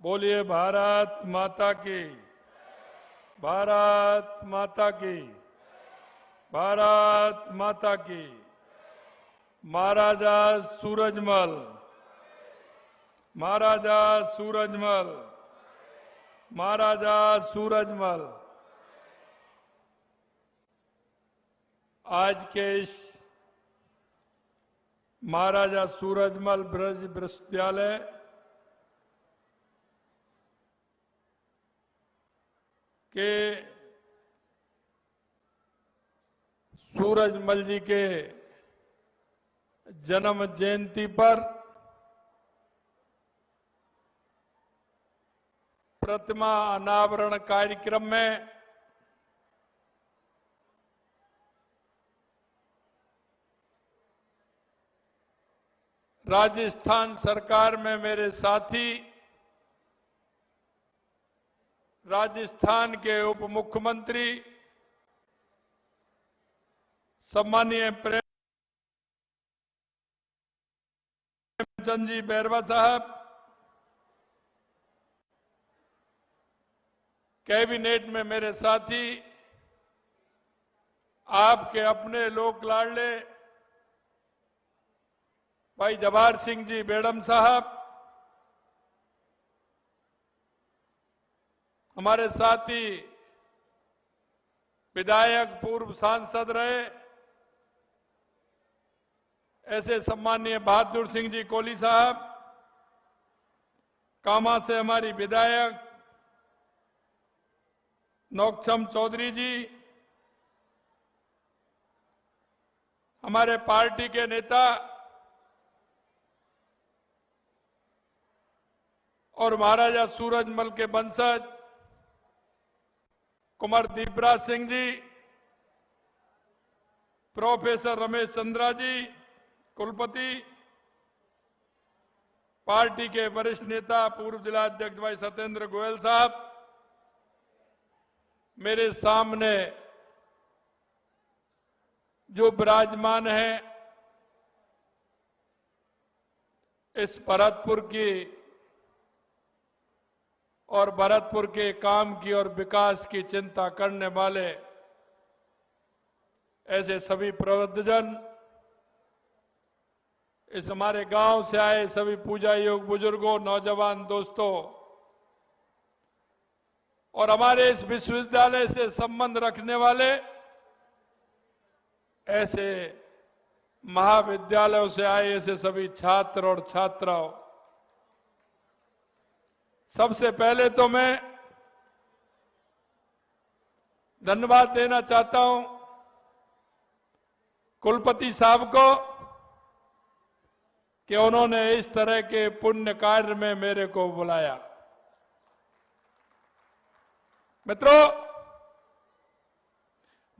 बोलिए भारत माता की। भारत माता की। भारत माता की। महाराजा सूरजमल। महाराजा सूरजमल। महाराजा सूरजमल। आज के इस महाराजा सूरजमल ब्रज विश्वविद्यालय के सूरजमल जी के जन्म जयंती पर प्रतिमा अनावरण कार्यक्रम में राजस्थान सरकार में मेरे साथी, राजस्थान के उप मुख्यमंत्री सम्मानीय प्रेमचंद जी बैरवा साहब, कैबिनेट में मेरे साथी, आपके अपने लोक लाडले भाई जवाहर सिंह जी बेड़म साहब, हमारे साथी विधायक पूर्व सांसद रहे ऐसे सम्मानीय बहादुर सिंह जी कोहली साहब, कामा से हमारी विधायक नौक्षम चौधरी जी, हमारे पार्टी के नेता और महाराजा सूरजमल के वंशज कुमार दीपराज सिंह जी, प्रोफेसर रमेश चंद्रा जी कुलपति, पार्टी के वरिष्ठ नेता पूर्व जिला अध्यक्ष भाई सत्येंद्र गोयल साहब, मेरे सामने जो विराजमान है इस भरतपुर की और भरतपुर के काम की और विकास की चिंता करने वाले ऐसे सभी प्रबुद्धजन, इस हमारे गांव से आए सभी पूजा योग बुजुर्गों, नौजवान दोस्तों और हमारे इस विश्वविद्यालय से संबंध रखने वाले ऐसे महाविद्यालयों से आए ऐसे सभी छात्र और छात्राओं, सबसे पहले तो मैं धन्यवाद देना चाहता हूं कुलपति साहब को कि उन्होंने इस तरह के पुण्य कार्य में मेरे को बुलाया। मित्रों,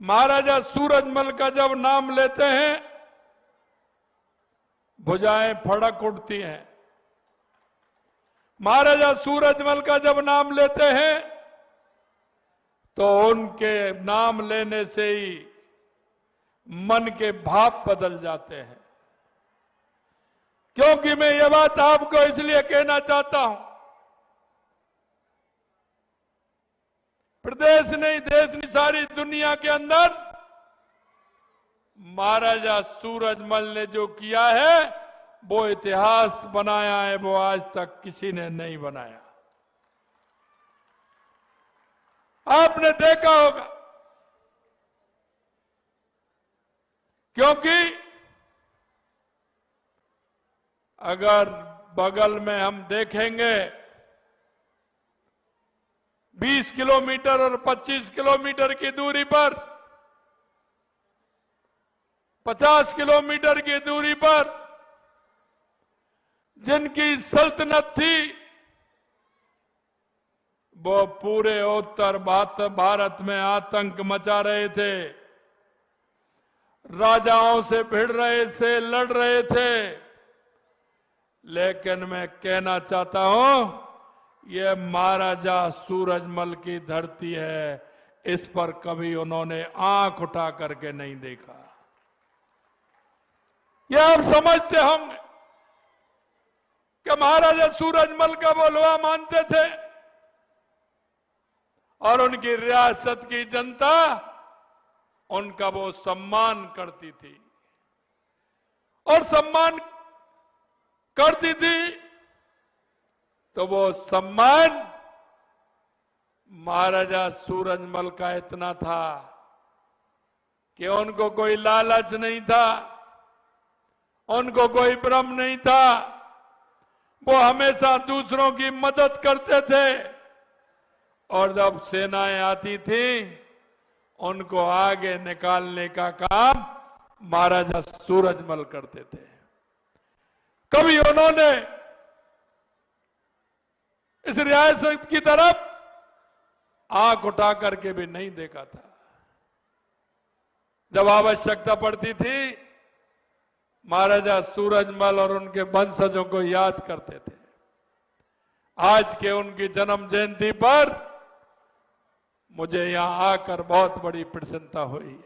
महाराजा सूरजमल का जब नाम लेते हैं भुजाएं फड़क उठती हैं। महाराजा सूरजमल का जब नाम लेते हैं तो उनके नाम लेने से ही मन के भाव बदल जाते हैं। क्योंकि मैं ये बात आपको इसलिए कहना चाहता हूं, प्रदेश नहीं देश नहीं सारी दुनिया के अंदर महाराजा सूरजमल ने जो किया है वो इतिहास बनाया है, वो आज तक किसी ने नहीं बनाया। आपने देखा होगा क्योंकि अगर बगल में हम देखेंगे 20 किलोमीटर और 25 किलोमीटर की दूरी पर, 50 किलोमीटर की दूरी पर जिनकी सल्तनत थी वो पूरे उत्तर भारत में आतंक मचा रहे थे, राजाओं से भिड़ रहे थे, लड़ रहे थे। लेकिन मैं कहना चाहता हूं ये महाराजा सूरजमल की धरती है, इस पर कभी उन्होंने आंख उठा करके नहीं देखा। ये आप समझते होंगे कि महाराजा सूरजमल का वो लोहा मानते थे और उनकी रियासत की जनता उनका वो सम्मान करती थी और सम्मान करती थी तो वो सम्मान महाराजा सूरजमल का इतना था कि उनको कोई लालच नहीं था, उनको कोई भ्रम नहीं था। वो हमेशा दूसरों की मदद करते थे और जब सेनाएं आती थी उनको आगे निकालने का काम महाराजा सूरजमल करते थे। कभी उन्होंने इस रियासत की तरफ आंख उठा करके भी नहीं देखा था। जब आवश्यकता पड़ती थी महाराजा सूरजमल और उनके वंशजों को याद करते थे। आज के उनकी जन्म जयंती पर मुझे यहां आकर बहुत बड़ी प्रसन्नता हुई है।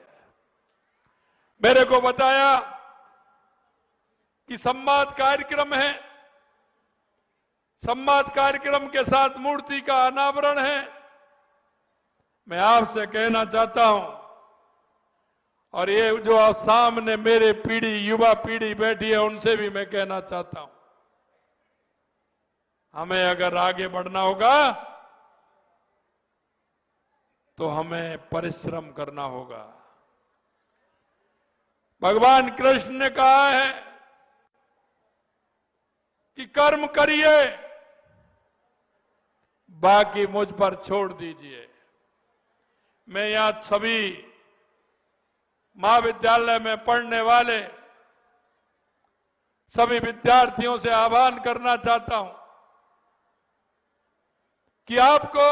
मेरे को बताया कि संवाद कार्यक्रम है, संवाद कार्यक्रम के साथ मूर्ति का अनावरण है। मैं आपसे कहना चाहता हूं और ये जो सामने मेरे पीढ़ी युवा पीढ़ी बैठी है उनसे भी मैं कहना चाहता हूं, हमें अगर आगे बढ़ना होगा तो हमें परिश्रम करना होगा। भगवान कृष्ण ने कहा है कि कर्म करिए, बाकी मुझ पर छोड़ दीजिए। मैं यहां सभी महाविद्यालय में पढ़ने वाले सभी विद्यार्थियों से आह्वान करना चाहता हूं कि आपको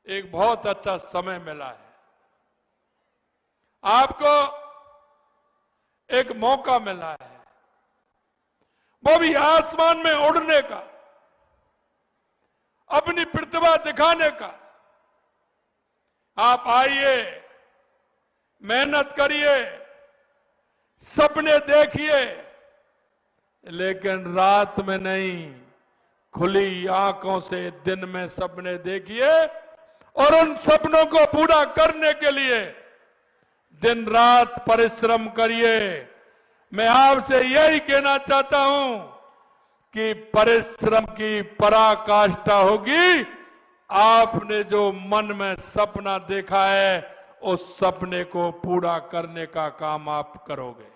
एक बहुत अच्छा समय मिला है, आपको एक मौका मिला है, वो भी आसमान में उड़ने का, अपनी प्रतिभा दिखाने का। आप आइए, मेहनत करिए, सपने देखिए, लेकिन रात में नहीं, खुली आंखों से दिन में सपने देखिए और उन सपनों को पूरा करने के लिए दिन रात परिश्रम करिए। मैं आपसे यही कहना चाहता हूं कि परिश्रम की पराकाष्ठा होगी। आपने जो मन में सपना देखा है उस सपने को पूरा करने का काम आप करोगे।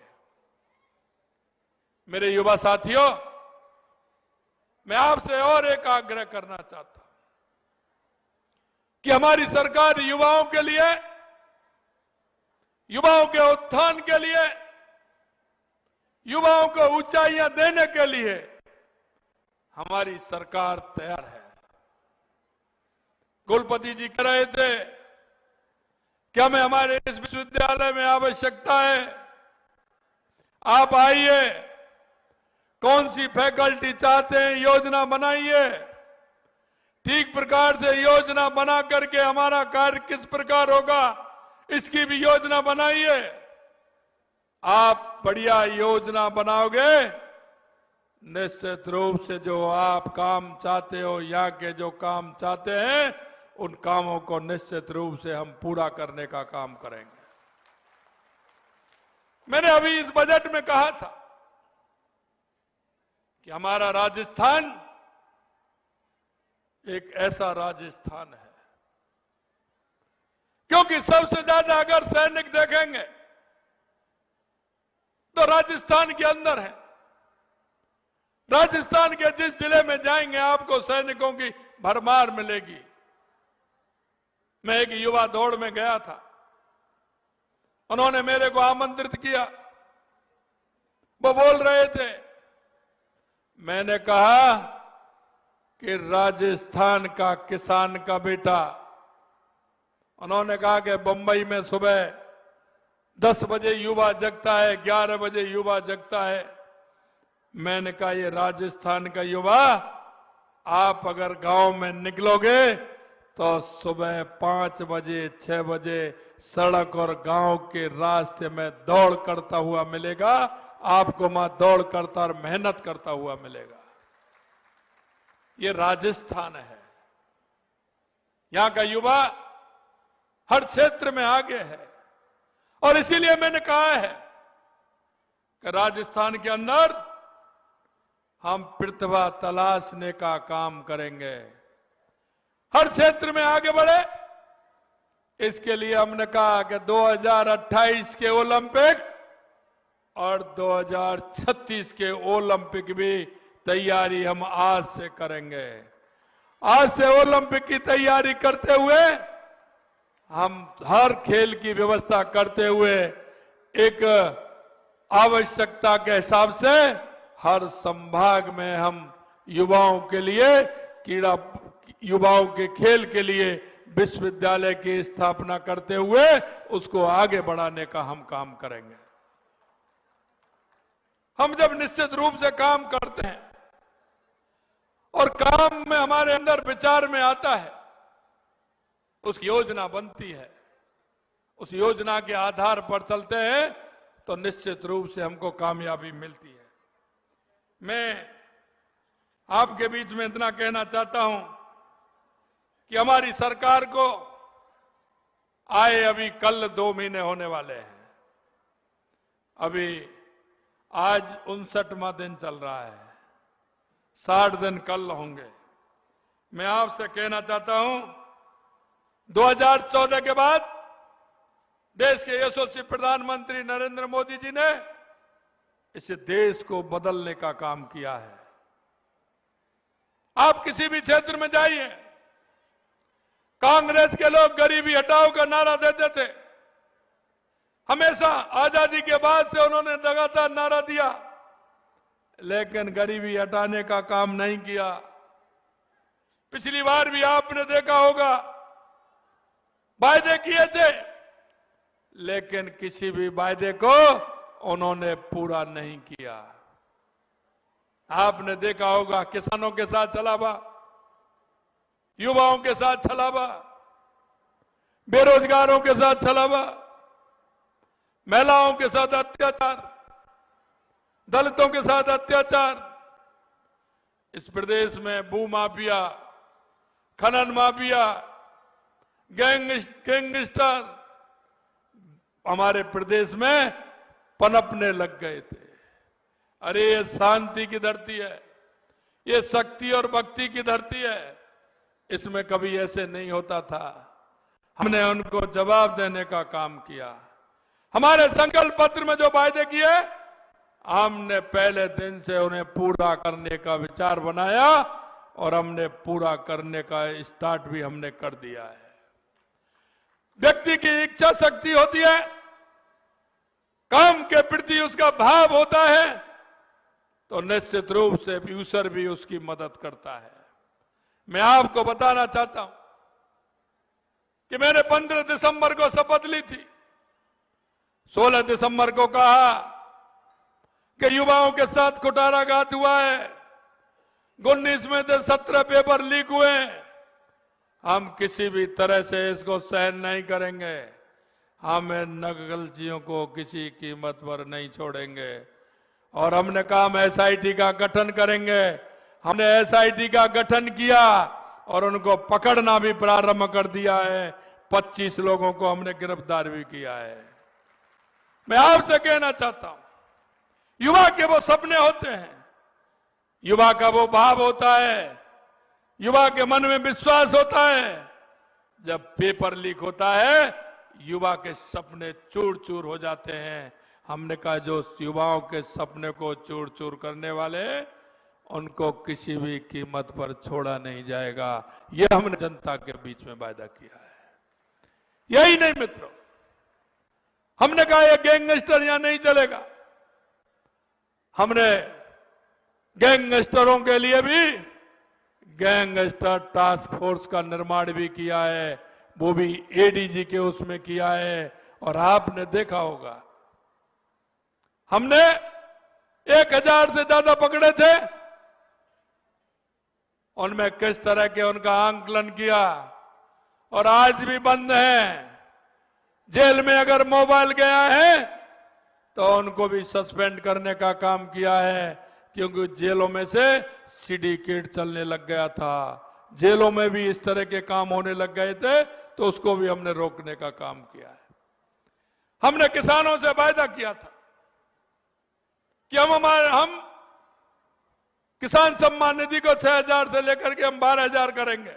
मेरे युवा साथियों, मैं आपसे और एक आग्रह करना चाहता हूं कि हमारी सरकार युवाओं के लिए, युवाओं के उत्थान के लिए, युवाओं को ऊंचाइयां देने के लिए हमारी सरकार तैयार है। कुलपति जी कह रहे थे कि हमें हमारे इस विश्वविद्यालय में आवश्यकता है, आप आइए, कौन सी फैकल्टी चाहते हैं योजना बनाइए, ठीक प्रकार से योजना बना करके हमारा कार्य किस प्रकार होगा इसकी भी योजना बनाइए। आप बढ़िया योजना बनाओगे, निश्चित रूप से जो आप काम चाहते हो, यहाँ के जो काम चाहते हैं, उन कामों को निश्चित रूप से हम पूरा करने का काम करेंगे। मैंने अभी इस बजट में कहा था कि हमारा राजस्थान एक ऐसा राजस्थान है, क्योंकि सबसे ज्यादा अगर सैनिक देखेंगे तो राजस्थान के अंदर है। राजस्थान के जिस जिले में जाएंगे आपको सैनिकों की भरमार मिलेगी। मैं एक युवा दौड़ में गया था, उन्होंने मेरे को आमंत्रित किया, वो बोल रहे थे, मैंने कहा कि राजस्थान का किसान का बेटा, उन्होंने कहा कि बंबई में सुबह 10 बजे युवा जगता है, 11 बजे युवा जगता है। मैंने कहा ये राजस्थान का युवा, आप अगर गांव में निकलोगे तो सुबह 5 बजे 6 बजे सड़क और गांव के रास्ते में दौड़ करता हुआ मिलेगा। आपको वहां दौड़ करता और मेहनत करता हुआ मिलेगा। ये राजस्थान है, यहां का युवा हर क्षेत्र में आगे है और इसीलिए मैंने कहा है कि राजस्थान के अंदर हम प्रतिभा तलाशने का काम करेंगे, हर क्षेत्र में आगे बढ़े। इसके लिए हमने कहा कि 2028 के ओलंपिक और 2036 के ओलंपिक भी तैयारी हम आज से करेंगे। आज से ओलंपिक की तैयारी करते हुए हम हर खेल की व्यवस्था करते हुए एक आवश्यकता के हिसाब से हर संभाग में हम युवाओं के लिए युवाओं के खेल के लिए विश्वविद्यालय की स्थापना करते हुए उसको आगे बढ़ाने का हम काम करेंगे। हम जब निश्चित रूप से काम करते हैं और काम में हमारे अंदर विचार में आता है, उसकी योजना बनती है, उस योजना के आधार पर चलते हैं तो निश्चित रूप से हमको कामयाबी मिलती है। मैं आपके बीच में इतना कहना चाहता हूं कि हमारी सरकार को आए अभी कल 2 महीने होने वाले हैं। अभी आज 59वां दिन चल रहा है, 60 दिन कल होंगे। मैं आपसे कहना चाहता हूं 2014 के बाद देश के यशस्वी प्रधानमंत्री नरेंद्र मोदी जी ने इस देश को बदलने का काम किया है। आप किसी भी क्षेत्र में जाइए, कांग्रेस के लोग गरीबी हटाओ का नारा देते थे, हमेशा आजादी के बाद से उन्होंने लगातार नारा दिया, लेकिन गरीबी हटाने का काम नहीं किया। पिछली बार भी आपने देखा होगा वायदे किए थे, लेकिन किसी भी वायदे को उन्होंने पूरा नहीं किया। आपने देखा होगा किसानों के साथ छलावा, युवाओं के साथ छलावा, बेरोजगारों के साथ छलावा, महिलाओं के साथ अत्याचार, दलितों के साथ अत्याचार। इस प्रदेश में भू माफिया, खनन माफिया, गैंगस्टर हमारे प्रदेश में पनपने लग गए थे। अरे ये शांति की धरती है, ये शक्ति और भक्ति की धरती है, इसमें कभी ऐसे नहीं होता था। हमने उनको जवाब देने का काम किया। हमारे संकल्प पत्र में जो वायदे किए, हमने पहले दिन से उन्हें पूरा करने का विचार बनाया और हमने पूरा करने का स्टार्ट भी हमने कर दिया है। व्यक्ति की इच्छा शक्ति होती है, काम के प्रति उसका भाव होता है, तो निश्चित रूप से ईश्वर भी उसकी मदद करता है। मैं आपको बताना चाहता हूं कि मैंने 15 दिसंबर को शपथ ली थी। 16 दिसंबर को कहा कि युवाओं के साथ कुठाराघात हुआ है, 19 में से 17 पेपर लीक हुए। हम किसी भी तरह से इसको सहन नहीं करेंगे। हम इन नकलचियों को किसी कीमत पर नहीं छोड़ेंगे और हमने कहा हम एसआईटी का गठन करेंगे। हमने एसआईटी का गठन किया और उनको पकड़ना भी प्रारंभ कर दिया है। 25 लोगों को हमने गिरफ्तार भी किया है। मैं आपसे कहना चाहता हूं, युवा के वो सपने होते हैं, युवा का वो भाव होता है, युवा के मन में विश्वास होता है। जब पेपर लीक होता है, युवा के सपने चूर चूर हो जाते हैं। हमने कहा जो युवाओं के सपने को चूर चूर करने वाले, उनको किसी भी कीमत पर छोड़ा नहीं जाएगा। यह हमने जनता के बीच में वायदा किया है। यही नहीं मित्रों, हमने कहा यह गैंगस्टर यहां नहीं चलेगा। हमने गैंगस्टरों के लिए भी गैंगस्टर टास्क फोर्स का निर्माण भी किया है, वो भी एडीजी के उसमें किया है। और आपने देखा होगा हमने 1000 से ज्यादा पकड़े थे, उनमें किस तरह के उनका आंकलन किया और आज भी बंद है। जेल में अगर मोबाइल गया है तो उनको भी सस्पेंड करने का काम किया है, क्योंकि जेलों में से सिंडिकेट चलने लग गया था, जेलों में भी इस तरह के काम होने लग गए थे, तो उसको भी हमने रोकने का काम किया है। हमने किसानों से वायदा किया था कि हम किसान सम्मान निधि को 6,000 से लेकर के हम 12,000 करेंगे।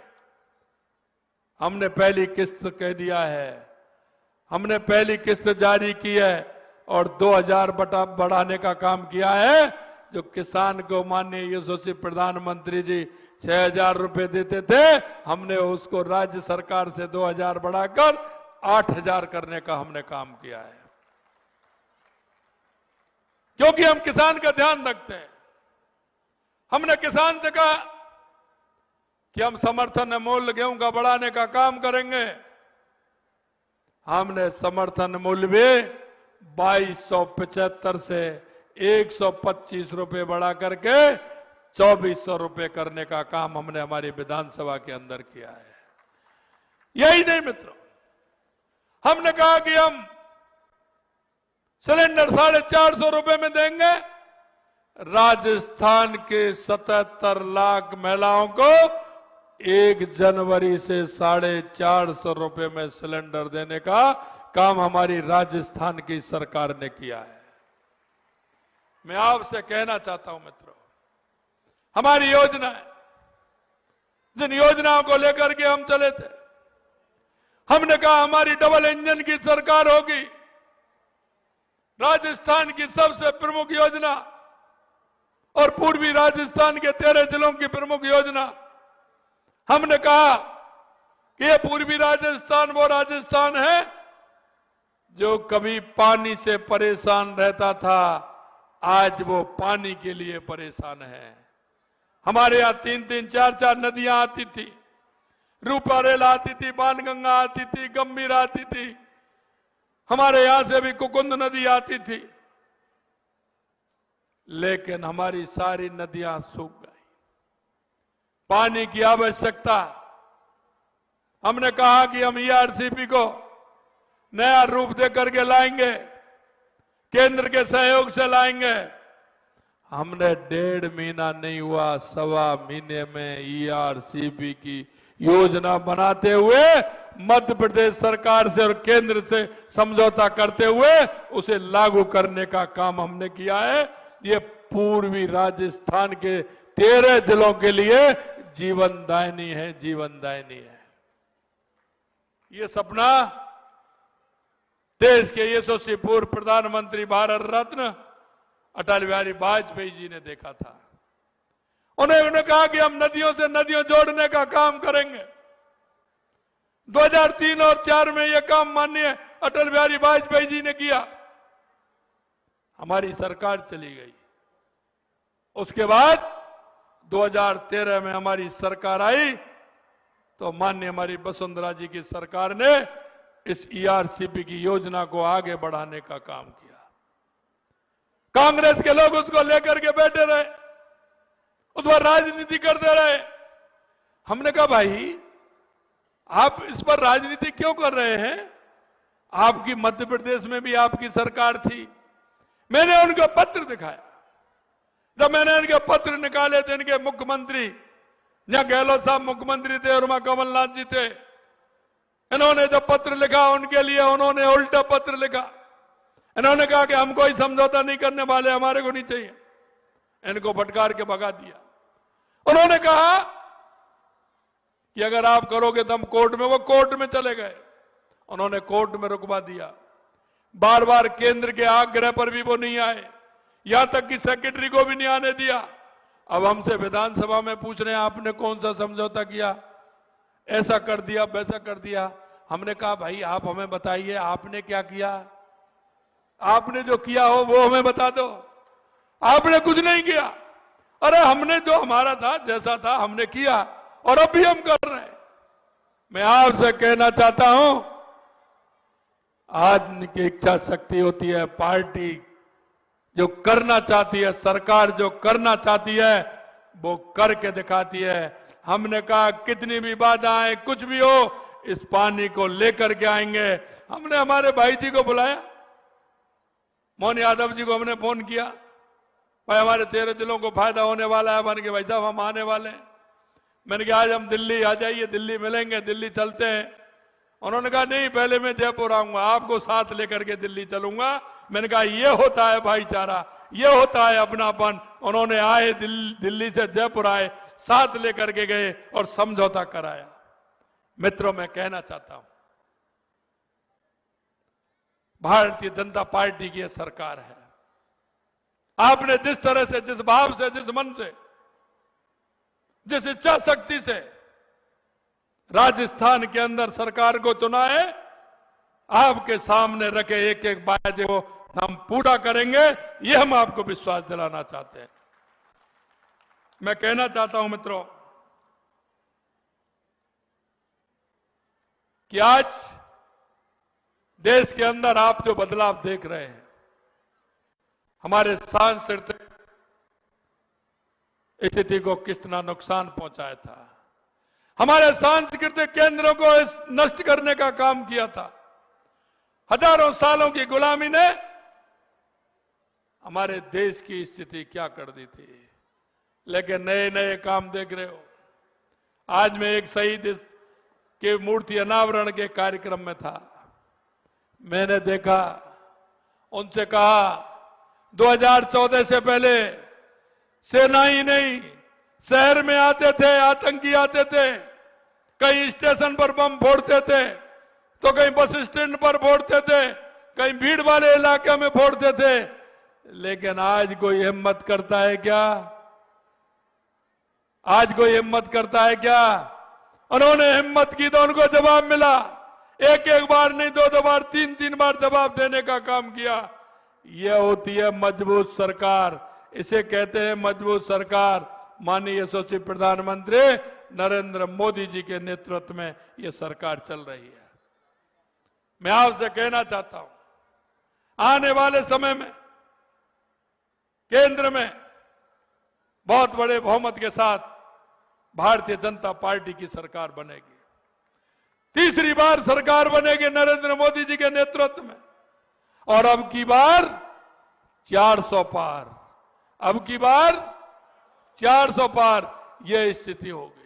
हमने पहली किस्त कह दिया है, हमने पहली किस्त जारी की है और 2,000 बढ़ाने का काम किया है। जो किसान को माननीय यशस्वी प्रधानमंत्री जी 6,000 रुपए देते थे, हमने उसको राज्य सरकार से 2,000 बढ़ाकर 8,000 करने का हमने काम किया है, क्योंकि हम किसान का ध्यान रखते हैं। हमने किसान से कहा कि हम समर्थन मूल्य गेहूं का बढ़ाने का काम करेंगे। हमने समर्थन मूल्य भी 2275 से 125 रुपए बढ़ा करके 2,400 रुपए करने का काम हमने हमारी विधानसभा के अंदर किया है। यही नहीं मित्रों, हमने कहा कि हम सिलेंडर 450 रुपए में देंगे। राजस्थान के 77 लाख महिलाओं को 1 जनवरी से 450 रुपए में सिलेंडर देने का काम हमारी राजस्थान की सरकार ने किया है। मैं आपसे कहना चाहता हूं मित्रों, हमारी योजना है, जिन योजनाओं को लेकर के हम चले थे, हमने कहा हमारी डबल इंजन की सरकार होगी। राजस्थान की सबसे प्रमुख योजना और पूर्वी राजस्थान के 13 जिलों की प्रमुख योजना, हमने कहा कि ये पूर्वी राजस्थान वो राजस्थान है जो कभी पानी से परेशान रहता था, आज वो पानी के लिए परेशान है। हमारे यहां 3-3, 4-4 नदियां आती थी, रूपारेल आती थी, बाणगंगा आती थी, गंभीर आती थी, हमारे यहां से भी कुकुंद नदी आती थी, लेकिन हमारी सारी नदियां सूख गई। पानी की आवश्यकता, हमने कहा कि हम ईआरसीपी को नया रूप देकर के लाएंगे, केंद्र के सहयोग से लाएंगे। हमने 1.5 महीना नहीं हुआ, 1.25 महीने में ईआरसीपी की योजना बनाते हुए मध्य प्रदेश सरकार से और केंद्र से समझौता करते हुए उसे लागू करने का काम हमने किया है। ये पूर्वी राजस्थान के 13 जिलों के लिए जीवनदायिनी है, जीवनदायिनी है। ये सपना देश के यशस्वी पूर्व प्रधानमंत्री भारत रत्न अटल बिहारी वाजपेयी जी ने देखा था। उन्होंने कहा कि हम नदियों से नदियों जोड़ने का काम करेंगे। 2003 और 4 में यह काम माननीय अटल बिहारी वाजपेयी जी ने किया। हमारी सरकार चली गई, उसके बाद 2013 में हमारी सरकार आई, तो माननीय हमारी वसुंधरा जी की सरकार ने इस ईआरसीपी की योजना को आगे बढ़ाने का काम किया। कांग्रेस के लोग उसको लेकर के बैठे रहे, उस पर राजनीति करते रहे। हमने कहा भाई आप इस पर राजनीति क्यों कर रहे हैं? आपकी मध्य प्रदेश में भी आपकी सरकार थी। मैंने उनको पत्र दिखाया, जब मैंने इनके पत्र निकाले थे, इनके मुख्यमंत्री, जहां गहलोत साहब मुख्यमंत्री थे और वहां कमलनाथ जी थे, इन्होंने जो पत्र लिखा उनके लिए उन्होंने उल्टा पत्र लिखा। इन्होंने कहा कि हम कोई समझौता नहीं करने वाले, हमारे को नहीं चाहिए। इनको फटकार के भगा दिया। उन्होंने कहा कि अगर आप करोगे तो हम कोर्ट में, वो कोर्ट में चले गए, उन्होंने कोर्ट में रुकवा दिया। बार बार केंद्र के आग्रह पर भी वो नहीं आए, यहां तक कि सेक्रेटरी को भी नहीं आने दिया। अब हमसे विधानसभा में पूछ रहे हैं आपने कौन सा समझौता किया, ऐसा कर दिया, वैसा कर दिया। हमने कहा भाई आप हमें बताइए आपने क्या किया, आपने जो किया हो वो हमें बता दो। आपने कुछ नहीं किया। अरे हमने जो हमारा था, जैसा था हमने किया, और अब भी हम कर रहे हैं। मैं आपसे कहना चाहता हूं, आदमी की इच्छा शक्ति होती है, पार्टी जो करना चाहती है, सरकार जो करना चाहती है वो करके दिखाती है। हमने कहा कितनी भी बाधा आए, कुछ भी हो, इस पानी को लेकर के आएंगे। हमने हमारे भाई जी को बुलाया, मोहन यादव जी को हमने फोन किया, भाई हमारे 13 जिलों को फायदा होने वाला है। बन के भाई साहब हम आने वाले हैं। मैंने कहा आज हम दिल्ली आ जाइए, दिल्ली मिलेंगे, दिल्ली चलते हैं। उन्होंने कहा नहीं, पहले मैं जयपुर आऊंगा, आपको साथ लेकर के दिल्ली चलूंगा। मैंने कहा ये होता है भाईचारा, ये होता है अपनापन। उन्होंने आए, दिल्ली से जयपुर आए, साथ लेकर के गए और समझौता कराया। मित्रों, मैं कहना चाहता हूं, भारतीय जनता पार्टी की यह सरकार है। आपने जिस तरह से, जिस भाव से, जिस मन से, जिस इच्छा शक्ति से राजस्थान के अंदर सरकार को चुना है, आपके सामने रखे एक एक वायदे को हम पूरा करेंगे, यह हम आपको विश्वास दिलाना चाहते हैं। मैं कहना चाहता हूं मित्रों कि आज देश के अंदर आप जो बदलाव देख रहे हैं, हमारे सांस्कृतिक स्थिति को कितना नुकसान पहुंचाया था, हमारे सांस्कृतिक केंद्रों को नष्ट करने का काम किया था। हजारों सालों की गुलामी ने हमारे देश की स्थिति क्या कर दी थी। लेकिन नए नए काम देख रहे हो। आज मैं एक शहीद के मूर्ति अनावरण के कार्यक्रम में था। मैंने देखा, उनसे कहा 2014 से पहले सेना ही नहीं, शहर में आते थे, आतंकी आते थे, कहीं स्टेशन पर बम फोड़ते थे, तो कहीं बस स्टैंड पर फोड़ते थे, कहीं भीड़ वाले इलाके में फोड़ते थे। लेकिन आज कोई हिम्मत करता है क्या? आज कोई हिम्मत करता है क्या? उन्होंने हिम्मत की तो उनको जवाब मिला। एक एक बार नहीं, दो दो बार, तीन तीन बार जवाब देने का काम किया। यह होती है मजबूत सरकार। इसे कहते हैं मजबूत सरकार। माननीय यशस्वी प्रधानमंत्री नरेंद्र मोदी जी के नेतृत्व में यह सरकार चल रही है। मैं आपसे कहना चाहता हूं, आने वाले समय में केंद्र में बहुत बड़े बहुमत के साथ भारतीय जनता पार्टी की सरकार बनेगी। तीसरी बार सरकार बनेगी नरेंद्र मोदी जी के नेतृत्व में। और अब की बार 400 पार, अब की बार 400 पार यह स्थिति होगी।